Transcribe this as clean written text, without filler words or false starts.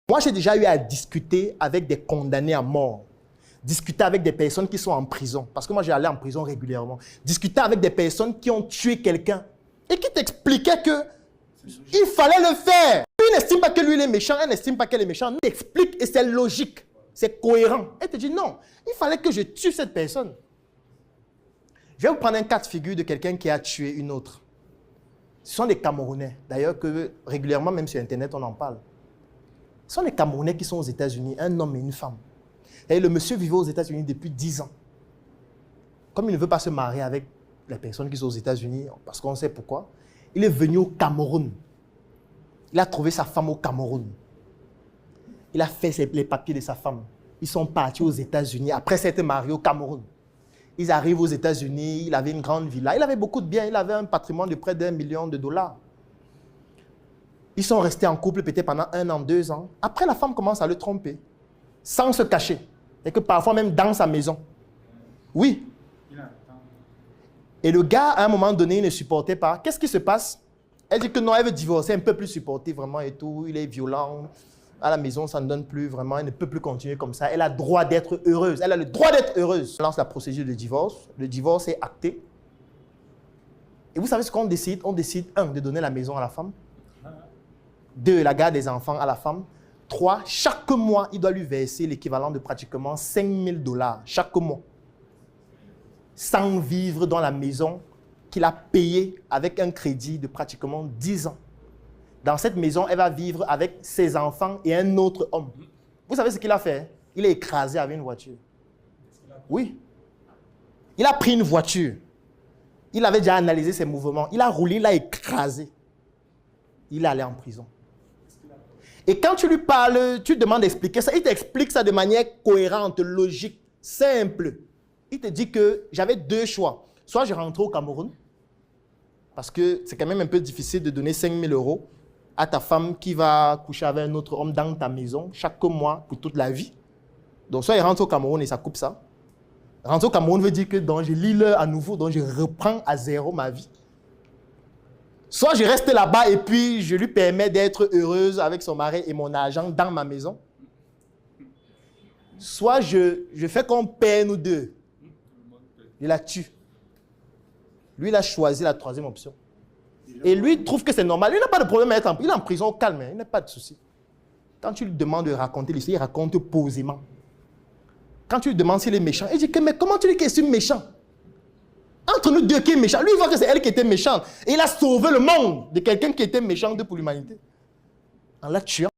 Moi, j'ai déjà eu à discuter avec des condamnés à mort. Discuter avec des personnes qui sont en prison. Parce que moi, j'ai allé en prison régulièrement. Discuter avec des personnes qui ont tué quelqu'un. Et qui t'expliquaient que il fallait le faire. Lui n'estime pas que lui il est méchant, elle n'estime pas qu'elle est méchante. Il t'explique et c'est logique. C'est cohérent. Elle te dit non, il fallait que je tue cette personne. Je vais vous prendre un cas de figure de quelqu'un qui a tué une autre. Ce sont des Camerounais. D'ailleurs, que régulièrement, même sur Internet, on en parle. Ce sont des Camerounais qui sont aux États-Unis, un homme et une femme. Et le monsieur vivait aux États-Unis depuis 10 ans. Comme il ne veut pas se marier avec les personnes qui sont aux États-Unis, parce qu'on sait pourquoi, il est venu au Cameroun. Il a trouvé sa femme au Cameroun. Il a fait les papiers de sa femme. Ils sont partis aux États-Unis après s'être mariés au Cameroun. Ils arrivent aux États-Unis, il avait une grande villa, il avait beaucoup de biens, il avait un patrimoine de près d'$1 million. Ils sont restés en couple peut-être pendant 1 an, 2 ans. Après, la femme commence à le tromper, sans se cacher. Et que parfois même dans sa maison. Oui. Et le gars, à un moment donné, il ne supportait pas. Qu'est-ce qui se passe? Elle dit que non, elle veut divorcer, elle ne peut plus supporter vraiment et tout. Il est violent. À la maison, ça ne donne plus vraiment. Elle ne peut plus continuer comme ça. Elle a le droit d'être heureuse. Elle a le droit d'être heureuse. On lance la procédure de divorce. Le divorce est acté. Et vous savez ce qu'on décide? On décide, 1, de donner la maison à la femme. 2, la garde des enfants à la femme. 3, chaque mois, il doit lui verser l'équivalent de pratiquement $5 000 chaque mois. Sans vivre dans la maison qu'il a payée avec un crédit de pratiquement 10 ans. Dans cette maison, elle va vivre avec ses enfants et un autre homme. Vous savez ce qu'il a fait? Il est écrasé avec une voiture. Oui. Il a pris une voiture. Il avait déjà analysé ses mouvements. Il a roulé, il l'a écrasé. Il est allé en prison. Et quand tu lui parles, tu demandes d'expliquer ça, il t'explique ça de manière cohérente, logique, simple. Il te dit que j'avais 2 choix. Soit je rentrais au Cameroun, parce que c'est quand même un peu difficile de donner 5 000 € à ta femme qui va coucher avec un autre homme dans ta maison chaque mois pour toute la vie. Donc soit il rentre au Cameroun et ça coupe ça. Rentrer au Cameroun veut dire que donc, je lis l'heure à nouveau, donc je reprends à 0 ma vie. Soit je reste là-bas et puis je lui permets d'être heureuse avec son mari et mon argent dans ma maison. Soit je fais qu'on paie nous deux. Il la tue. Lui, il a choisi la 3e option. Et lui, il trouve que c'est normal. Il n'a pas de problème à être en prison. Il est en prison au calme, il n'a pas de souci. Quand tu lui demandes de raconter l'histoire, il raconte posément. Quand tu lui demandes s'il est méchant, il dit que mais comment tu dis qu'il est méchant? Entre nous deux, qui est méchant? Lui, il voit que c'est elle qui était méchante. Et il a sauvé le monde de quelqu'un qui était méchant pour l'humanité. En la tuant.